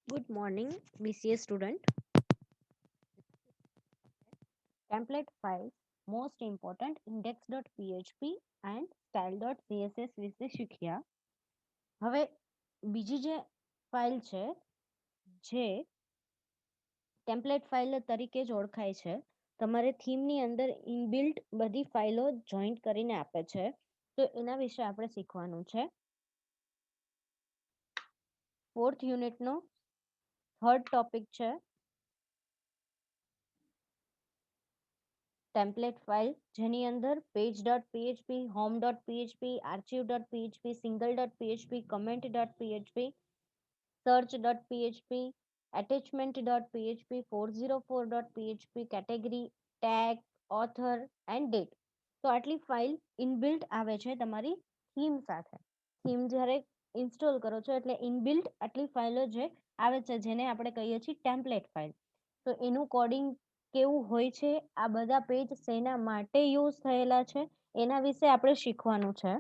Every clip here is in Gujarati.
Good morning, BCA student. Template files, most important index.php and style.css વિશે શીખ્યા. હવે બીજી જે ફાઇલ છે જે ટેમ્પલેટ ફાઇલ તરીકે જ ઓળખાય છે. તમારે થીમની અંદર ઇનબિલ્ટ બધી ફાઇલો જોઈન્ટ કરીને આપે છે, તો એના વિશે આપણે શીખવાનું છે. 4th યુનિટનો 3rd ટોપિક છે ટેમ્પલેટ ફાઇલ, જેની અંદર page.php, home.php, archive.php, single.php, comment.php, search.php, attachment.php, 404.php, category, tag, author and date. તો આટલી ફાઇલ ઇનબિલ્ટ આવે છે તમારી થીમ સાથે. થીમ જ્યારે ઇન્સ્ટોલ કરો છો એટલે ઇનબિલ્ટ આટલી ફાઇલો જે આવે છે જેને આપણે કહીએ છીએ ટેમ્પલેટ ફાઇલ. તો એનું કોડિંગ કેવું હોય છે, આ બધા પેજ શેના માટે યુઝ થયેલા છે એના વિશે આપણે શીખવાનું છે.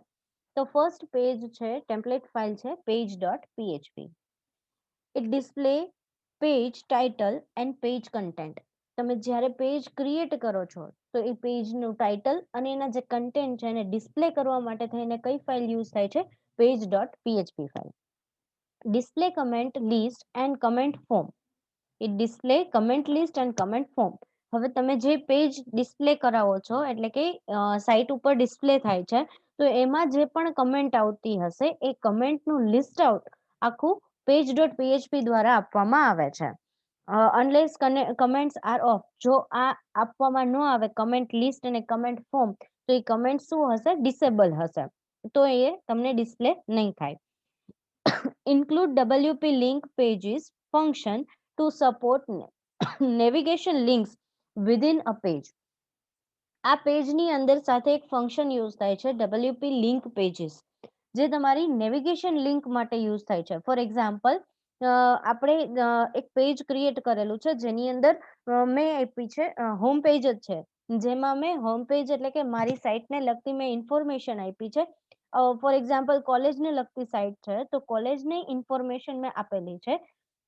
તો ફર્સ્ટ પેજ છે ટેમ્પલેટ ફાઇલ છે page.php. It display page title and page content. તમે જ્યારે પેજ ક્રિએટ કરો છો તો એ પેજનું ટાઇટલ અને એના જે કન્ટેન્ટ છે એને ડિસ્પ્લે કરવા માટે થઈને કઈ ફાઇલ યુઝ થાય છે? page.php file. Display comment list and comment form. It display comment list and comment form. હવે તમે જે પેજ ડિસ્પ્લે કરાવો છો એટલે કે સાઇટ ઉપર ડિસ્પ્લે થાય છે, તો એમાં જે પણ કમેન્ટ આવતી હશે એ કમેન્ટનું લિસ્ટ આઉટ આખું page.php દ્વારા આપવામાં આવે છે. અનલેસ કમેન્ટ્સ આર ઓફ, જો આ આપવામાં ન આવે કમેન્ટ લિસ્ટ અને કમેન્ટ ફોર્મ, તો એ કમેન્ટ શું હશે? ડિસેબલ હશે, તો એ તમને ડિસ્પ્લે નહીં થાય. Include WP link pages function to support navigation links within a page. આ પેજની અંદર સાથે એક ફંક્શન યુઝ થાય છે WP લિંક પેજીસ, જે તમારી નેવિગેશન લિંક માટે યુઝ થાય છે. ફોર એક્ઝામ્પલ, આપણે એક પેજ ક્રિએટ કરેલું છે જેની અંદર મેં આપી છે હોમ પેજ જ છે, જેમાં મેં હોમ પેજ એટલે કે મારી સાઇટને લગતી મેં ઇન્ફોર્મેશન આપી છે. ફોર એક્ઝામ્પલ કોલેજને લગતી સાઇટ છે તો કોલેજની ઇન્ફોર્મેશન મેં આપેલી છે.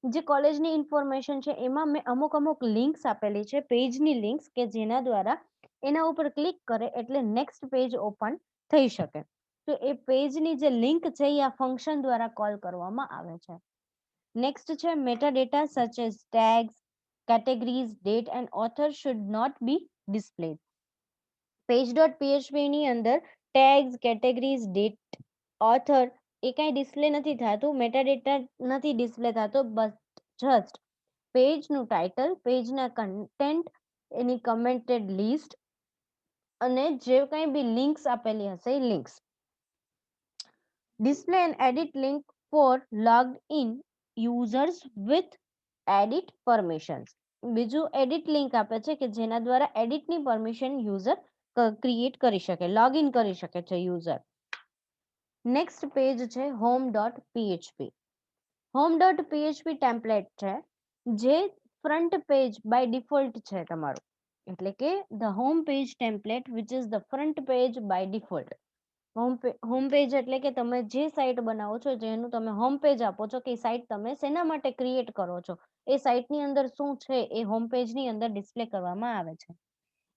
જે કોલેજની ઇન્ફોર્મેશન છે એમાં મેં અમુક લિંક્સ આપેલી છે, પેજની લિંક્સ, કે જેના દ્વારા એના ઉપર ક્લિક કરે એટલે નેક્સ્ટ પેજ ઓપન થઈ શકે. તો એ પેજની જે લિંક છે એ આ ફંક્શન દ્વારા કોલ કરવામાં આવે છે. નેક્સ્ટ છે metadata such as tags, categories, date and author should not be displayed. page.php ની અંદર tags, categories, date, author એ કાંઈ ડિસ્પ્લે નથી થતું, મેટાડેટા નથી ડિસ્પ્લે થતો, બસ જસ્ટ પેજનું ટાઇટલ, પેજના કન્ટેન્ટ, એની કમેન્ટેડ લિસ્ટ અને જે કંઈ બી લિંક્સ આપેલી હશે એ links. Display and edit link for logged in users with edit permissions. બીજું એડિટ લિંક આપે છે કે જેના દ્વારા એડિટની પરમિશન યુઝર ક્રિએટ કરી શકે, લોગિન કરી શકે છે યુઝર. નેક્સ્ટ પેજ છે home.php. home.php ટેમ્પલેટ છે જે ફ્રન્ટ પેજ બાય ડિફોલ્ટ છે તમારું, એટલે કે the home page template which is the front page by default. Home page એટલે કે તમે જે સાઇટ બનાવો છો, જેનું તમે હોમ પેજ આપો છો, કે સાઇટ તમે શેના માટે ક્રિએટ કરો છો, એ સાઇટની અંદર શું છે એ હોમ પેજની અંદર ડિસ્પ્લે કરવામાં આવે છે.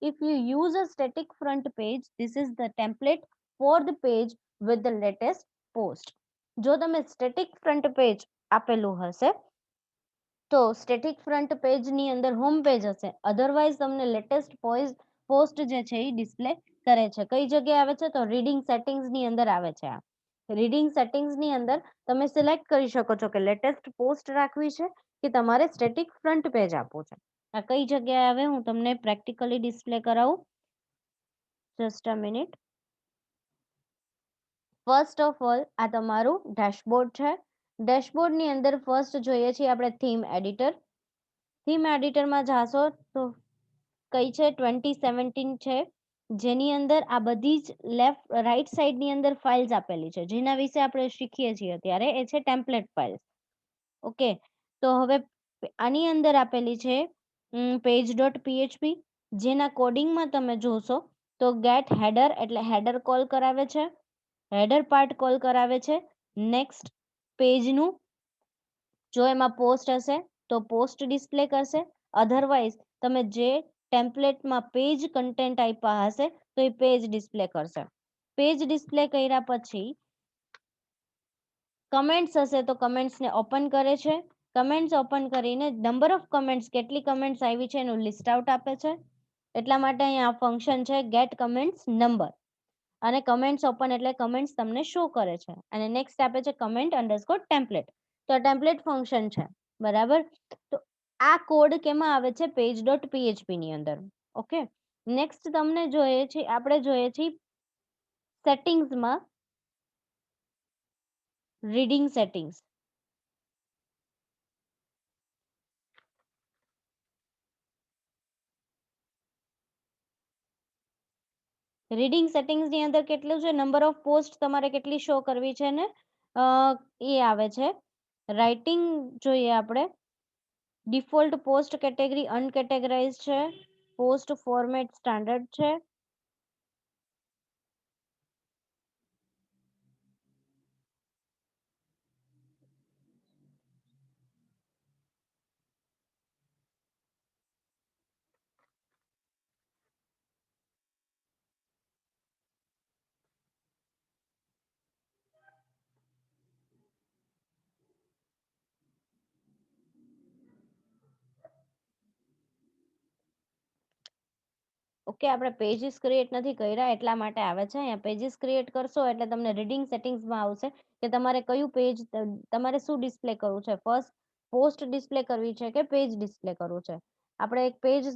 If you use a static front page, this is the template for the page with the latest post. જો તમે સ્ટેટિક ફ્રન્ટ પેજ આપેલું હશે તો સ્ટેટિક ફ્રન્ટ પેજની અંદર હોમ પેજ હશે, અધરવાઇઝ તમને લેટેસ્ટ પોસ્ટ જે છે એ ડિસ્પ્લે કરે છે. કઈ જગ્યાએ આવે છે? તો રીડિંગ સેટિંગ્સની અંદર આવે છે. આ રીડિંગ સેટિંગ્સની અંદર તમે સિલેક્ટ કરી શકો છો કે લેટેસ્ટ પોસ્ટ રાખવી છે કે તમારે સ્ટેટિક ફ્રન્ટ પેજ આપવું છે. આ કઈ જગ્યાએ આવે હું તમને પ્રેક્ટિકલી ડિસ્પ્લે કરાવું. Just a minute. First of all આ તમારું ડેશબોર્ડ છે. ડેશબોર્ડની અંદર ફર્સ્ટ જોઈએ છીએ આપણે થીમ એડિટર. થીમ એડિટરમાં જાશો તો કઈ છે? 2017 છે, જેની અંદર આ બધી જ રાઈટ સાઈડની અંદર ફાઇલ્સ આપેલી છે, જેના વિશે આપણે શીખીએ છીએ અત્યારે, એ છે ટેમ્પલેટ ફાઇલ. ઓકે, તો હવે આની અંદર આપેલી છે page.php, જેના કોડિંગમાં તમે જોશો તો ગેટ હેડર એટલે હેડર કોલ કરાવે છે, હેડર પાર્ટ કોલ કરાવે છે. નેક્સ્ટ પેજનું જો એમાં પોસ્ટ હશે તો પોસ્ટ ડિસ્પ્લે કરશે, અધરવાઇઝ તમે જે ટેમ્પલેટમાં પેજ કન્ટેન્ટ આપ્યા હશે તો એ પેજ ડિસ્પ્લે કરશે. પેજ ડિસ્પ્લે કર્યા પછી કમેન્ટ્સ હશે તો કમેન્ટ્સને ઓપન કરે છે. કમેન્ટ્સ ઓપન કરીને નંબર ઓફ કમેન્ટ્સ, કેટલી કમેન્ટ્સ આવી છે એનું લિસ્ટ આઉટ આપે છે. એટલા માટે અહીંયા ફંક્શન છે ગેટ કમેન્ટ્સ નંબર, અને કમેન્ટ્સ ઓપન એટલે કમેન્ટ્સ તમને શો કરે છે. અને નેક્સ્ટ આપે છે કમેન્ટ અંડરસ્કોર ટેમ્પલેટ, તો આ ટેમ્પલેટ ફંક્શન છે, બરાબર. તો આ કોડ કેમાં આવે છે? પેજ ડોટ પીએચપી ની અંદર. ઓકે, નેક્સ્ટ તમને જોઈએ છે, આપણે જોઈએ છીએ સેટિંગ્સમાં રીડિંગ સેટિંગ્સ. રીડિંગ સેટિંગ્સ ની અંદર કેટલું છે? નંબર ઓફ પોસ્ટ તમારે કેટલી શો કરવી છે ને એ આવે છે. રાઇટિંગ જોઈએ આપણે, ડિફોલ્ટ પોસ્ટ કેટેગરી અનકેટેગરાઇઝ છે, પોસ્ટ ફોર્મેટ સ્ટાન્ડર્ડ છે. ઓકે, આપણે પેજીસ ક્રિએટ નથી કર્યા એટલા માટે આવે છે. અહીંયા પેજીસ ક્રિએટ કરશો એટલે તમને રીડિંગ સેટિંગ્સમાં આવશે કે તમારે કયું પેજ, તમારે શું ડિસ્પ્લે કરવું છે. ફર્સ્ટ પોસ્ટ ડિસ્પ્લે કરવી છે કે પેજ ડિસ્પ્લે કરવું છે. આપણે એક પેજ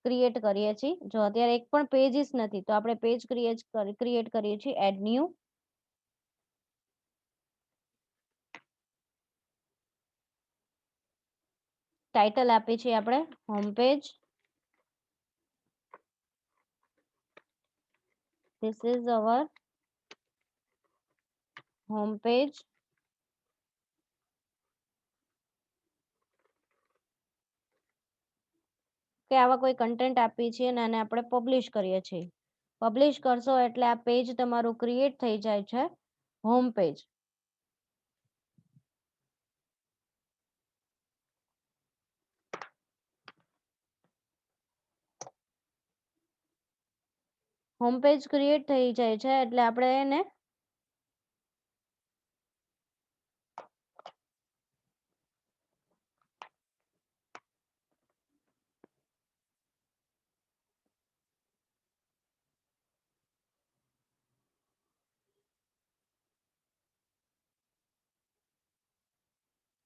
ક્રિએટ કરીએ છીએ. જો અત્યારે એક પણ પેજીસ નથી તો આપણે પેજ ક્રિએટ કરીએ છીએ. એડ ન્યૂ, ટાઇટલ આપીએ છીએ આપણે home page. This is our home page. કે આવા કોઈ કન્ટેન્ટ આપીએ છીએ અને આને આપણે પબ્લિશ કરીએ છીએ. પબ્લિશ કરશો એટલે આ પેજ તમારું ક્રિએટ થઈ જાય છે, home page. Home page create થઈ જાય છે એટલે આપણે એને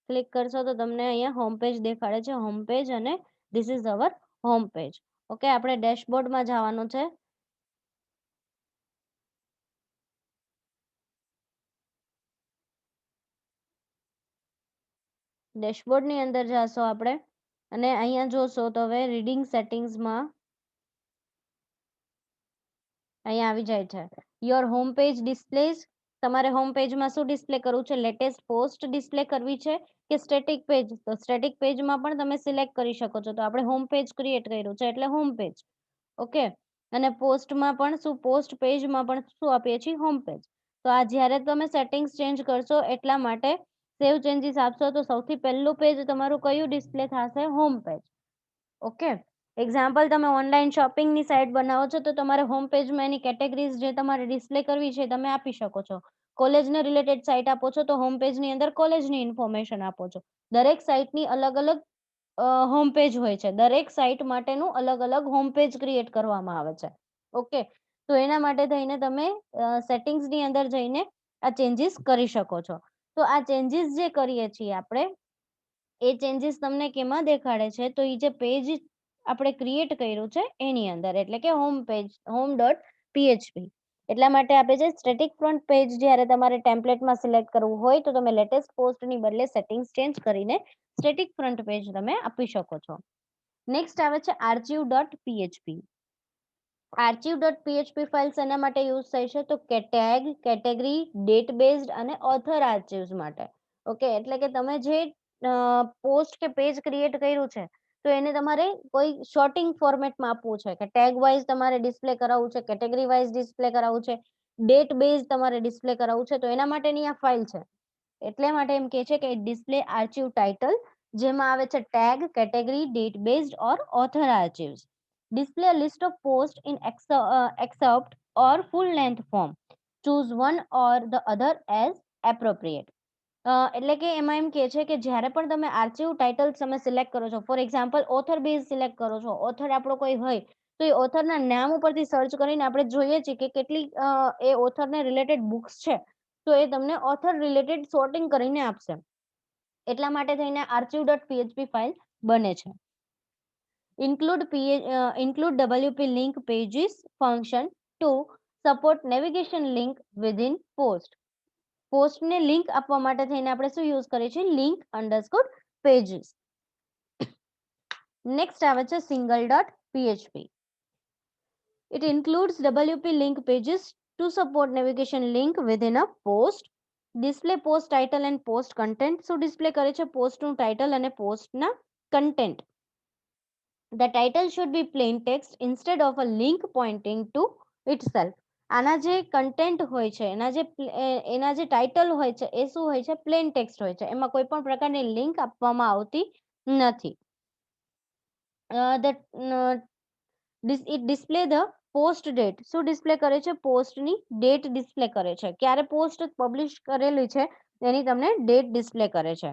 ક્લિક કરશો તો તમને અહીંયા હોમ પેજ દેખાડે છે, હોમ પેજ, અને this is our home page. Okay, આપણે ડેશબોર્ડમાં જવાનું છે. ડેશબોર્ડની અંદર જશો આપણે અને અહીંયા જોશો તો હવે રીડિંગ સેટિંગ્સમાં અહીંયા આવી જાય છે યોર હોમ પેજ ડિસ્પ્લેઝ. તમારે હોમ પેજમાં શું ડિસ્પ્લે કરવું છે? લેટેસ્ટ પોસ્ટ ડિસ્પ્લે કરવી છે કે સ્ટેટિક પેજ? તો સ્ટેટિક પેજમાં પણ તમે સિલેક્ટ કરી શકો છો. તો આપણે હોમ પેજ ક્રિએટ કર્યું છે એટલે હોમ પેજ. ઓકે, અને પોસ્ટમાં પણ શું, પોસ્ટ પેજમાં પણ શું આપીએ છીએ? Home page. તો આ જ્યારે તમે સેટિંગ્સ ચેન્જ કરશો એટલા માટે સેવ ચેન્જીસ આપશો તો સૌથી પહેલું પેજ તમારું કયું ડિસ્પ્લે થશે? Home page. ઓકે, એક્ઝામ્પલ, તમે ઓનલાઈન શોપિંગની સાઇટ બનાવો છો તો તમારે હોમ પેજમાં એની કેટેગરીઝ જે તમારે ડિસ્પ્લે કરવી છે તમે આપી શકો છો. કોલેજને રિલેટેડ સાઇટ આપો છો તો હોમ પેજની અંદર કોલેજની ઇન્ફોર્મેશન આપો છો. દરેક સાઇટની અલગ અલગ હોમ પેજ હોય છે. દરેક સાઇટ માટેનું અલગ અલગ હોમ પેજ ક્રિએટ કરવામાં આવે છે. ઓકે, તો એના માટે થઈને તમે સેટિંગ્સની અંદર જઈને આ ચેન્જીસ કરી શકો છો. તો આ ચેન્જીસ જે કરીએ છીએ આપણે, એ ચેન્જીસ તમને કેમાં દેખાડે છે? તો એ જે પેજ આપણે ક્રિએટ કર્યું છે એની અંદર, એટલે કે home page, home dot PHP. એટલા માટે આપે છે સ્ટેટિક ફ્રન્ટ પેજ. જ્યારે તમારે ટેમ્પલેટમાં સિલેક્ટ કરવું હોય તો તમે લેટેસ્ટ પોસ્ટની બદલે સેટિંગ્સ ચેન્જ કરીને સ્ટેટિક ફ્રન્ટ પેજ તમે આપી શકો છો. નેક્સ્ટ આવે છે archive dot PHP. Archive dot PHP files એના માટે યુઝ થઈ છે તો કે ટેગ, કેટેગરી, ડેટ બેઝડ અને ઓથર આર્ચિવ્સ માટે. ઓકે, એટલે કે તમે જે પોસ્ટ કે પેજ ક્રિએટ કર્યું છે તો એને તમારે કોઈ શોર્ટિંગ ફોર્મેટમાં આપવું છે કે ટેગ વાઇઝ તમારે ડિસ્પ્લે કરાવવું છે, કેટેગરી વાઇઝ ડિસ્પ્લે કરાવવું છે, ડેટ બેઝ તમારે ડિસ્પ્લે કરાવવું છે, તો એના માટેની આ ફાઇલ છે. એટલે માટે એમ કે છે કે ડિસ્પ્લે આર્ચિવ ટાઇટલ, જેમાં આવે છે tag, category, date based or author archives. Display a list of posts in excerpt or full length form. Choose one or the other as appropriate. એટલે કે એમાં એમ કે છે કે જ્યારે પણ તમે આર્ચિવ ટાઇટલ તમે સિલેક્ટ કરો છો, for example author base select કરો છો, ઓથર આપણો કોઈ હોય તો એ ઓથરના નામ ઉપરથી સર્ચ કરીને આપણે જોઈએ છીએ કે કેટલી એ ઓથરને રિલેટેડ બુક્સ છે, તો એ તમને ઓથર રિલેટેડ સોર્ટિંગ કરીને આપશે. એટલા માટે થઈને archive.php ફાઇલ બને છે. include WP link pages function to support navigation link within post. પોસ્ટને લિંક આપવા માટે થઈને આપણે શું યુઝ કરીએ છીએ? Link underscore pages. નેક્સ્ટ આવે છે single.php. It includes WP link pages to support navigation link within a post. Display post title and post content. શું ડિસ્પ્લે કરે છે? પોસ્ટનું ટાઇટલ અને પોસ્ટના content. The title should be plain text instead of a link pointing to itself. આના જે કન્ટેન્ટ હોય છે, એના જે ટાઇટલ હોય છે એ શું હોય છે? પ્લેન ટેક્સ્ટ હોય છે, એમાં કોઈ પણ પ્રકારની લિંક આપવામાં આવતી નથી. It display the post date. શું ડિસ્પ્લે કરે છે? પોસ્ટની ડેટ ડિસ્પ્લે કરે છે. ક્યારે પોસ્ટ પબ્લિશ કરેલી છે એની તમને ડેટ ડિસ્પ્લે કરે છે.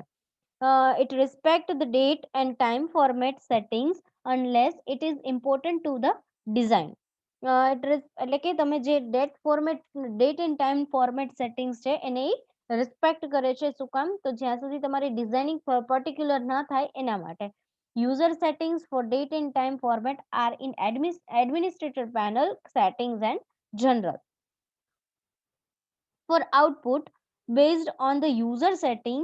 It respect the date and time format settings unless it is important to the design. એટલે કે તમે જે date end time format settings છે એને રિસ્પેક્ટ કરે છે. શું કામ? તો જ્યાં સુધી તમારી ડિઝાઇનિંગ પર્ટિક્યુલર ના થાય એના માટે. User settings for date and time format are in administrator panel settings and general. For output based on the user setting,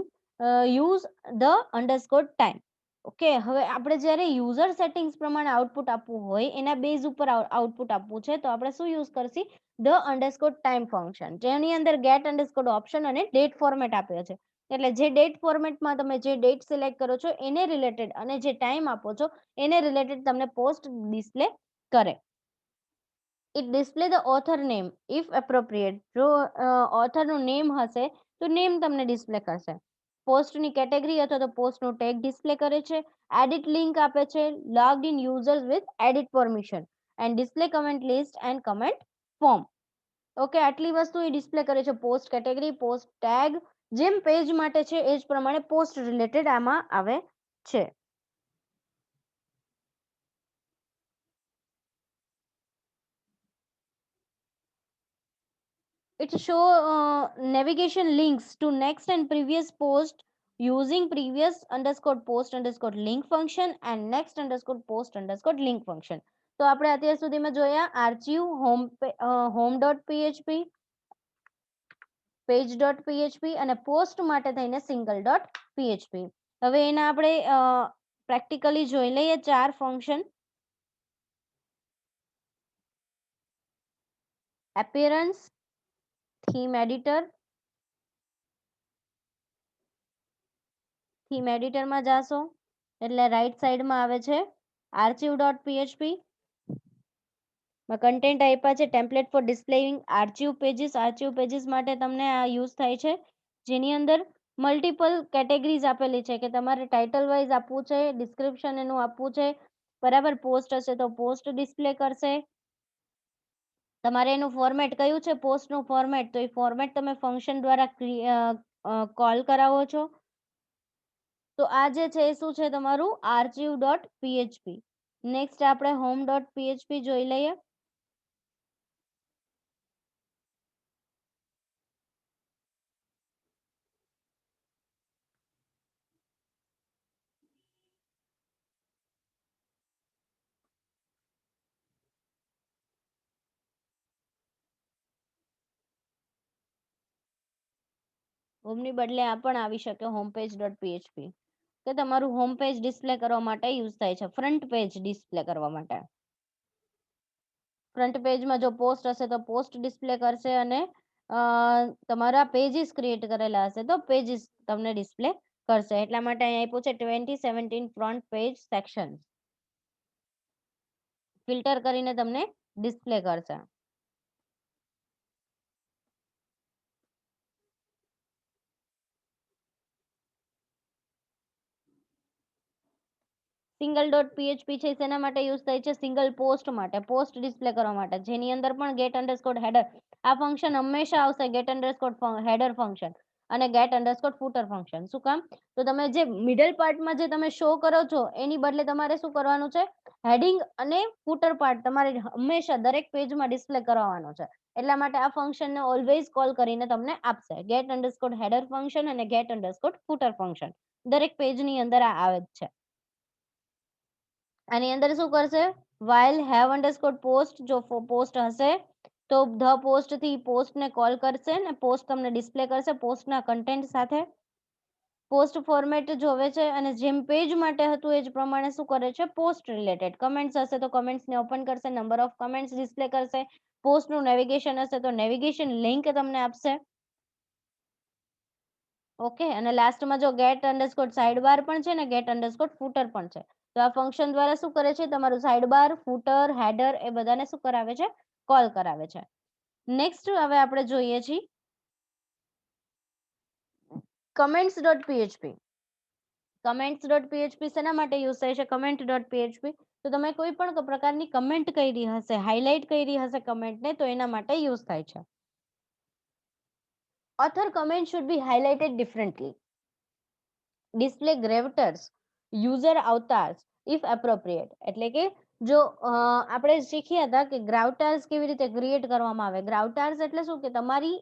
use the underscore time. Okay, હવે આપણે જ્યારે યુઝર સેટિંગ્સ પ્રમાણે આઉટપુટ આપવું હોય, એના બેઝ ઉપર આઉટપુટ આપવું છે, તો આપણે શું use Karshi? The underscore time function, જેની અંદર ગેટ અંડરસ્કોર ઓપ્શન અને ડેટ ફોર્મેટ આપ્યો છે. એટલે જે ડેટ ફોર્મેટમાં તમે જે ડેટ સિલેક્ટ કરો છો એને રિલેટેડ અને જે ટાઈમ આપો છો એને રિલેટેડ તમને પોસ્ટ ડિસ્પ્લે કરે. It display the author name if appropriate. જો ઓથરનું નેમ હશે તો નેમ તમને ડિસ્પ્લે કરશે. પોસ્ટની કેટેગરી અથવા તો પોસ્ટનું ટેગ ડિસ્પ્લે કરે છે. એડિટ લિંક આપે છે. logged in users with edit permission and display comment list and comment form. Okay, આટલી વસ્તુ એ ડિસ્પ્લે કરે છે. પોસ્ટ કેટેગરી, પોસ્ટ ટેગ, જેમ પેજ માટે છે એ જ પ્રમાણે પોસ્ટ રિલેટેડ આમાં આવે છે. It show navigation links to next and previous post using previous underscore post underscore link function and next underscore post underscore link function. તો આપણે અત્યાર સુધીમાં જોયા archive, home.php, page.php અને post માટે થઈને single.php. હવે એના આપણે પ્રેક્ટિકલી જોઈ લઈએ 4 ફંક્શન. appearance, theme editor માં જાશો એટલે રાઈટ સાઈડમાં આવે છે archive.php. કન્ટેન્ટ આપ્યા છે ટેમ્પલેટ ફોર ડિસ્પ્લેઇંગ આર્ચિવ પેજીસ માટે તમને આ યુઝ થાય છે, જેની અંદર મલ્ટિપલ કેટેગરીઝ આપેલી છે કે તમારે ટાઇટલ વાઇઝ આપવું છે, ડિસ્ક્રિપ્શન એનું આપવું છે, બરાબર. પોસ્ટ હશે તો પોસ્ટ ડિસ્પ્લે કરશે. તમારે એનું ફોર્મેટ કયું છે? પોસ્ટનું ફોર્મેટ, તો એ ફોર્મેટ તમે ફંક્શન દ્વારા કોલ કરાવો છો. તો આ જે છે એ શું છે? તમારું archive.php. નેક્સ્ટ આપણે home.php જોઈ લઈએ. હોમની બદલે આ પણ આવી શકે homepage.php, કે તમારું હોમ પેજ ડિસ્પ્લે કરવા માટે યુઝ થાય છે, ફ્રન્ટ પેજ ડિસ્પ્લે કરવા માટે. ફ્રન્ટ પેજમાં જો પોસ્ટ હશે તો પોસ્ટ ડિસ્પ્લે કરશે અને તમારા પેજીસ ક્રિએટ કરેલા હશે તો પેજીસ તમને ડિસ્પ્લે કરશે. એટલા માટે અહીં આપ્યું છે 2017 ફ્રન્ટ પેજ સેક્શન, ફિલ્ટર કરીને તમને ડિસ્પ્લે કરશે. સિંગલ ડોટ પીએચપી છે શેના માટે યુઝ થાય છે? સિંગલ પોસ્ટ માટે, પોસ્ટ ડિસ્પ્લે કરવા માટે, જેની અંદર પણ ગેટ અંડરસ્કોર હેડર આ ફંક્શન હંમેશા આવશે, ગેટ અંડરસ્કોર હેડર ફંક્શન અને ગેટ અંડરસ્કોર ફૂટર ફંક્શન. શું કામ? તો તમે જે મિડલ પાર્ટમાં જે તમે શો કરો છો એની બદલે તમારે શું કરવાનું છે? હેડિંગ અને ફૂટર પાર્ટ તમારે હંમેશા દરેક પેજમાં ડિસ્પ્લે કરવાનો છે. એટલા માટે આ ફંક્શનને ઓલવેઝ કોલ કરીને તમને આપશે ગેટ અંડરસ્કોર હેડર ફંક્શન અને ગેટ અંડરસ્કોર ફૂટર ફંક્શન. દરેક પેજની અંદર આ આવે જ છે. આની અંદર શું કરશે? while have underscore post, જો પોસ્ટ હશે તો ધ પોસ્ટ થી પોસ્ટ ને કોલ કરશે ને પોસ્ટ તમને ડિસ્પ્લે કરશે પોસ્ટના કન્ટેન્ટ સાથે. પોસ્ટ ફોર્મેટ જોવે છે અને જેમ પેજ માટે હતું એ જ પ્રમાણે શું કરે છે? પોસ્ટ રિલેટેડ કમેન્ટ્સ હશે તો કમેન્ટ્સ ને ઓપન કરશે, નંબર ઓફ કમેન્ટ્સ ડિસ્પ્લે કરશે. પોસ્ટનું નેવિગેશન હશે તો નેવિગેશન લિંક તમને આપશે. ઓકે, અને લાસ્ટમાં જો ગેટ અંડરસ્કોર સાઇડ બાર પણ છે ને ગેટ અંડરસ્કોર ફૂટર પણ છે. તો આ ફંક્શન દ્વારા શું કરે છે? તમારું સાઇડ બાર, ફૂટર, હેડર એ બધાને શું કરાવે છે? કોલ કરાવે છે. નેક્સ્ટ હવે આપણે જોઈએ છીએ comments dot PHP. Comments dot PHP શેના માટે યુઝ થાય છે? કમેન્ટ ડોટ પીએચપી તો તમે કોઈ પણ પ્રકારની કમેન્ટ કરી હશે, હાઇલાઇટ કરી હશે કમેન્ટને તો એના માટે યુઝ થાય છે. author comment should be highlighted differently. display gravatars, user avatars if appropriate. એટલે કે જો આપણે શીખ્યા હતા કે ગ્રાવટાર્સ કેવી રીતે ક્રિએટ કરવામાં આવે. ગ્રાવટાર્સ એટલે શું? કે તમારી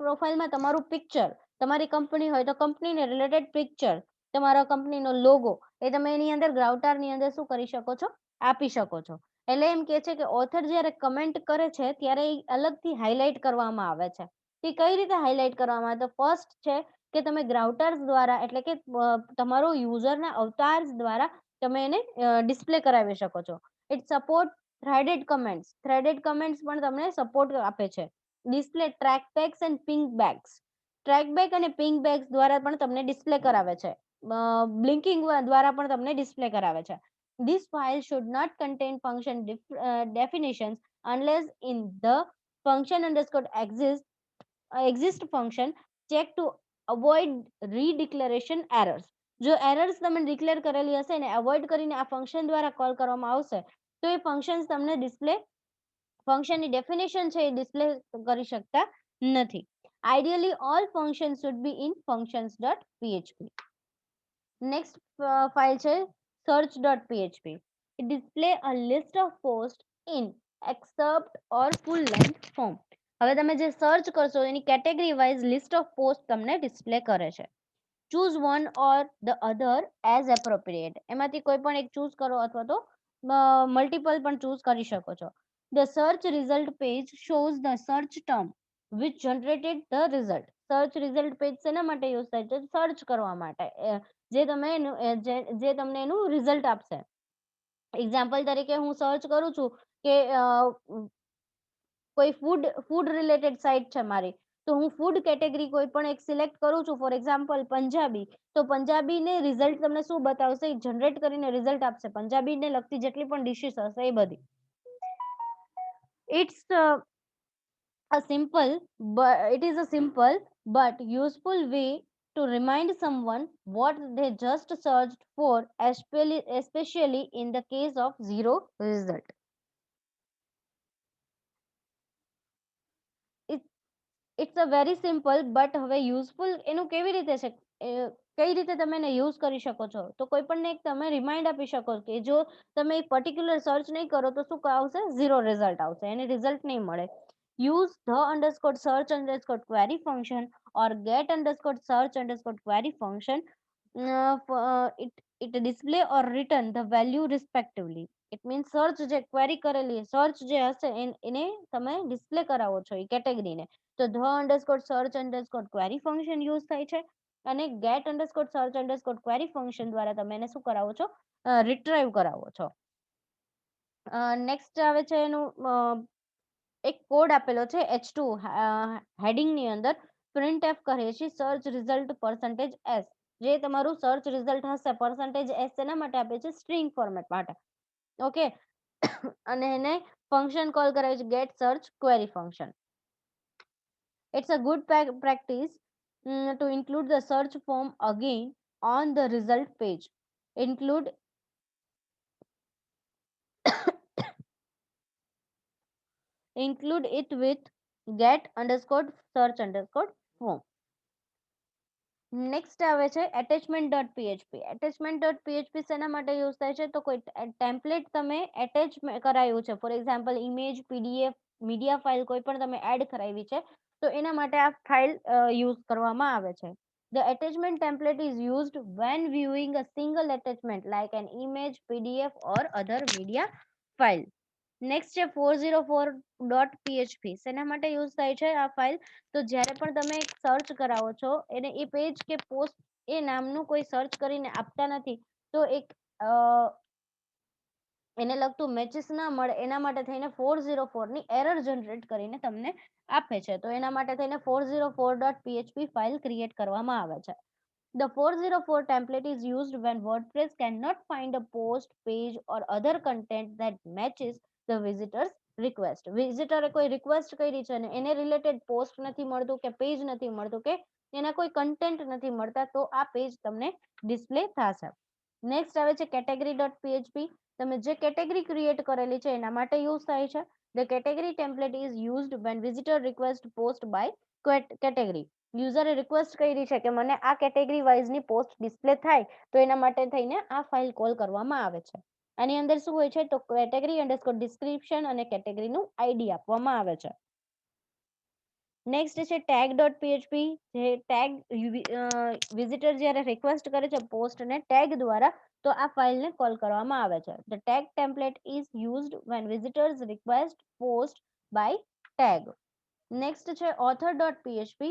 પ્રોફાઇલમાં તમારું પિક્ચર, તમારી કંપની હોય તો કંપનીને રિલેટેડ પિક્ચર, તમારા કંપનીનો લોગો એ તમે એની અંદર ગ્રાવટારની અંદર શું કરી શકો છો? આપી શકો છો. એટલે એમ કે છે કે ઓથર જ્યારે કમેન્ટ કરે છે ત્યારે એ અલગથી હાઇલાઇટ કરવામાં આવે છે. એ કઈ રીતે હાઇલાઇટ કરવામાં આવે? તો ફર્સ્ટ છે કે તમે ગ્રાઉટર્સ દ્વારા એટલે કે તમારો યુઝરના અવતાર્સ દ્વારા તમે એને ડિસ્પ્લે કરાવી શકો છો. It support threaded comments. Threaded comments પણ તમને સપોર્ટ આપે છે. Display track backs and pink backs. Track back અને પિંક બેક્સ દ્વારા પણ તમને ડિસ્પ્લે કરાવે છે. બ્લિંકિંગ દ્વારા પણ તમને ડિસ્પ્લે કરાવે છે. This file should not contain function definitions unless in the function underscore exist function check to avoid redeclaration errors. જો એરર્સ તમે ડિક્લેર કરેલી હશે ને અવોઇડ કરીને આ ફંક્શન દ્વારા કોલ કરવામાં આવશે તો એ ફંક્શન્સ તમને ડિસ્પ્લે ફંક્શનની ડેફિનેશન છે એ ડિસ્પ્લે કરી શકતા નથી. Ideally all function should be in functions.php. Next file છે search.php. It display a list of posts in excerpt or full length form. હવે તમે જે સર્ચ કરશો એની category wise list of post તમને ડિસ્પ્લે કરે છે. Choose one or the other as appropriate. એમાંથી કોઈ પણ એક ચૂઝ કરો અથવા તો મલ્ટિપલ પણ ચૂઝ કરી શકો છો. The search result page shows the search term which generated the result. Search result page શેના માટે યુઝ થાય છે? સર્ચ કરવા માટે, જે તમને એનું રિઝલ્ટ આપશે. એક્ઝામ્પલ તરીકે હું સર્ચ કરું છું કે કોઈ ફૂડ રિલેટેડ સાઇટ છે મારી, તો હું ફૂડ કેટેગરી કોઈ પણ એક સિલેક્ટ કરું છું, ફોર એક્ઝામ્પલ પંજાબી, તો પંજાબીને રિઝલ્ટ તમને શું બતાવશે? જનરેટ કરીને રિઝલ્ટ આપશે પંજાબીને લગતી જેટલી પણ ડિશિસ હશે એ બધી. It's it is a simple but useful way to remind someone what they just searched for, especially in the case of zero result. It's a very simple but હવે યુઝફુલ એનું કેવી રીતે છે? કઈ રીતે તમે એને યુઝ કરી શકો છો? તો કોઈ પણ એક તમે રિમાઇન્ડ આપી શકો કે જો તમે એક પર્ટિક્યુલર સર્ચ નહીં કરો તો શું આવશે? ઝીરો રિઝલ્ટ આવશે, એને રિઝલ્ટ નહીં મળે. Use the underscore search underscore query function or get underscore search underscore query function. it display or return the value respectively. It means search જે ક્વેરી કરેલી સર્ચ જે હશે એને તમે ડિસ્પ્લે કરાવો છો એ કેટેગરીને. તો the underscore search underscore query function use થાય છે અને get underscore search underscore query function દ્વારા તમે એને શું કરાવો છો? રિટ્રાઈવ કરાવો છો. નેક્સ્ટ આવે છે એનું એક કોડ આપેલો છે H2 હેડિંગની અંદર. printf કહે છે સર્ચ રિઝલ્ટ percentage s. જે તમારું સર્ચ રિઝલ્ટ હશે percentage s એના માટે આપે છે? સ્ટ્રિંગ ફોર્મેટ માટે. ઓકે, અને એને ફંક્શન કોલ કરાવે છે get search query function. It's a good practice to include the search form again on the result page. Include include it with get underscore search underscore form. Next આવે છે attachment dot PHP. Attachment dot PHP શેના માટે યુઝ થાય છે? તો કોઈ ટેમ્પલેટ તમે એટેચ કરાયું છે, for example image, PDF, media file કોઈ પણ તમે એડ કરાવી છે, તો એના માટે આ ફાઇલ યુઝ કરવામાં આવે છે. The attachment template is used when viewing a single attachment like an image, PDF or other media file. Next છે 404.php. શેના માટે યુઝ થાય છે આ ફાઇલ? તો જ્યારે પણ તમે સર્ચ કરાવો છો એને એ પેજ કે પોસ્ટ એ નામનું કોઈ સર્ચ કરીને આપતા નથી, તો એક એને લગતું મેચિસ ના મળે એના માટે થઈને 404 ની એરર જનરેટ કરીને તમને આપે છે. તો એના માટે થઈને 404.php ફાઇલ ક્રિએટ કરવામાં આવે છે. The 404 template is used when WordPress cannot find a post, page or other content that matches the visitor's request. વિઝિટરે કોઈ રિક્વેસ્ટ કરી છે અને એને રિલેટેડ પોસ્ટ નથી મળતું કે પેજ નથી મળતું કે એના કોઈ કન્ટેન્ટ નથી મળતા, તો આ પેજ તમને ડિસ્પ્લે થશે. નેક્સ્ટ આવે છે category.php. તમે જે કેટેગરી ક્રિએટ કરેલી છે એના માટે યુઝ થાય છે. The category template is used when visitor request post by category. યુઝરે રિક્વેસ્ટ કરી છે કે મને આ કેટેગરી વાઇઝની પોસ્ટ ડિસ્પ્લે થાય, તો એના માટે થઈને આ ફાઇલ કોલ કરવામાં આવે છે. આની અંદર શું હોય છે? તો કેટેગરી અંડરસ્કોર ડિસ્ક્રિપ્શન અને કેટેગરીનું આઈડી આપવામાં આવે છે. નેક્સ્ટ છે tag.php. જે ટેગ વિઝિટર જ્યારે રિક્વેસ્ટ કરે છે પોસ્ટને ટેગ દ્વારા, તો આ ફાઇલને કોલ કરવામાં આવે છે. The tag template is used when visitors request post by tag. Next છે author.php.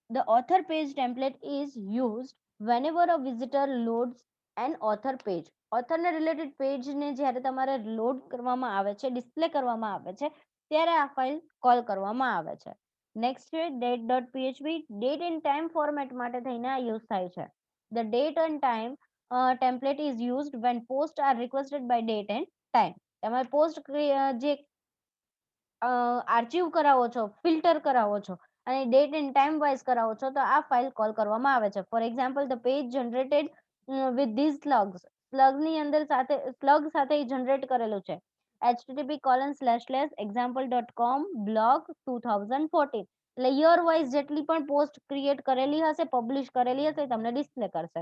The author page template is used whenever a visitor loads an author page. ઓથરને રિલેટેડ પેજને જ્યારે તમારે લોડ કરવામાં આવે છે, ડિસ્પ્લે કરવામાં આવે છે, ત્યારે આ ફાઇલ કોલ કરવામાં આવે છે. નેક્સ્ટ છે date.php. Date end time format માટે થઈને આ યુઝ થાય છે. The date and time template is used when posts are requested by date and time. તમારે પોસ્ટ જે આર્ચિવ કરાવો છો, ફિલ્ટર કરાવો છો અને ડેટ એન્ડ ટાઈમ વાઇઝ કરાવો છો, તો આ ફાઇલ કોલ કરવામાં આવે છે. For example the page generated with these slugs. સ્લગની અંદર સાથે સ્લગ સાથે જનરેટ કરેલું છે. http://example.com blog 2014. એટલે યર વાઇઝ જેટલી પણ પોસ્ટ ક્રિએટ કરેલી હશે, પબ્લિશ કરેલી હશે, તમને ડિસ્પ્લે કરશે.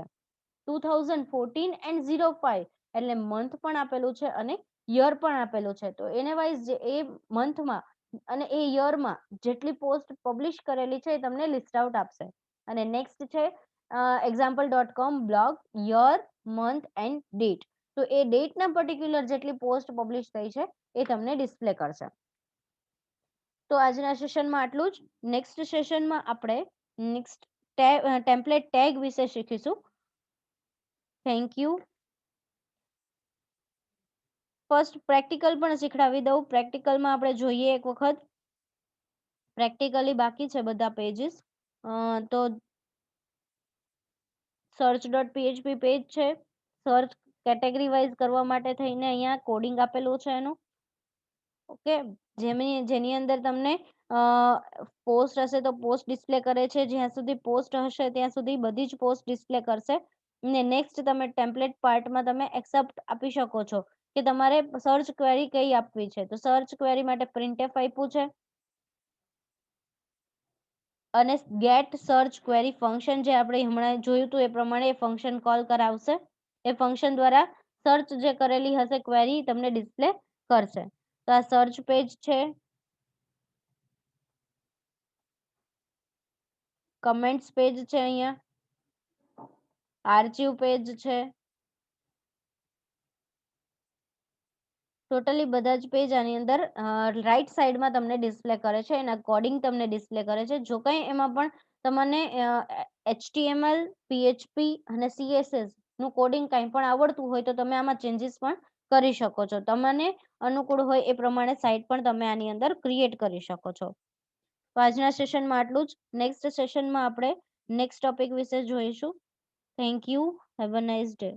2014 and 05 એટલે મંથ પણ આપેલું છે અને યર પણ આપેલું છે. તો એને વાઇઝ એ મંથમાં અને એ યરમાં જેટલી પોસ્ટ પબ્લિશ કરેલી છે એ તમને લિસ્ટ આઉટ આપશે. અને નેક્સ્ટ છે example.com blog year, month and date. તો એ ડેટના પર્ટિક્યુલર જેટલી પોસ્ટ પબ્લિશ થઈ છે એ તમને ડિસ્પ્લે કરશે. તો આજના સેશનમાં આટલું જ. નેક્સ્ટ સેશનમાં આપણે નેક્સ્ટ ટેમ્પલેટ ટેગ વિશે શીખીશું. Thank you. ફર્સ્ટ પ્રેક્ટિકલ પણ શીખડાવી દઉં. પ્રેક્ટિકલમાં આપણે જોઈએ એક વખત. પ્રેક્ટિકલી બાકી છે બધા પેજીસ. તો search.php પેજ છે. સર્ચ કેટેગરી વાઇઝ કરવા માટે થઈને અહીંયા કોડિંગ આપેલું છે એનું. ઓકે, જેની અંદર તમને પોસ્ટ હશે તો પોસ્ટ ડિસ્પ્લે કરે છે. જ્યાં સુધી પોસ્ટ હશે ત્યાં સુધી બધી જ પોસ્ટ ડિસ્પ્લે કરશે. ને નેક્સ્ટ તમે ટેમ્પલેટ પાર્ટમાં તમે એક્સેપ્ટ આપી શકો છો કે તમારે સર્ચ ક્વેરી કઈ આપવી છે. તો સર્ચ ક્વેરી માટે printf આપ્યું છે અને ગેટ સર્ચ ક્વેરી ફંક્શન જે આપણે હમણાં જોયું હતું એ પ્રમાણે એ ફંક્શન કોલ કરાવશે. એ ફંક્શન દ્વારા સર્ચ જે કરેલી હશે ક્વેરી તમને ડિસ્પ્લે કરશે. તો આ સર્ચ પેજ છે, કમેન્ટ્સ પેજ છે, અહીંયા આર્ચિવ પેજ છે. ટોટલી બધા જ પેજ આની અંદર રાઈટ સાઈડમાં તમને ડિસ્પ્લે કરે છે. એના કોડિંગ તમને ડિસ્પ્લે કરે છે. જો કંઈ એમાં પણ તમને HTML, PHP અને CSS નું કોડિંગ કંઈ પણ આવડતું હોય તો તમે આમાં ચેન્જીસ પણ કરી શકો છો. તમને અનુકૂળ હોય એ પ્રમાણે સાઇટ પણ તમે આની અંદર ક્રિએટ કરી શકો છો. તો આજના સેશનમાં આટલું જ. નેક્સ્ટ સેશનમાં આપણે નેક્સ્ટ ટોપિક વિશે જોઈશું. Thank you. Have a nice day.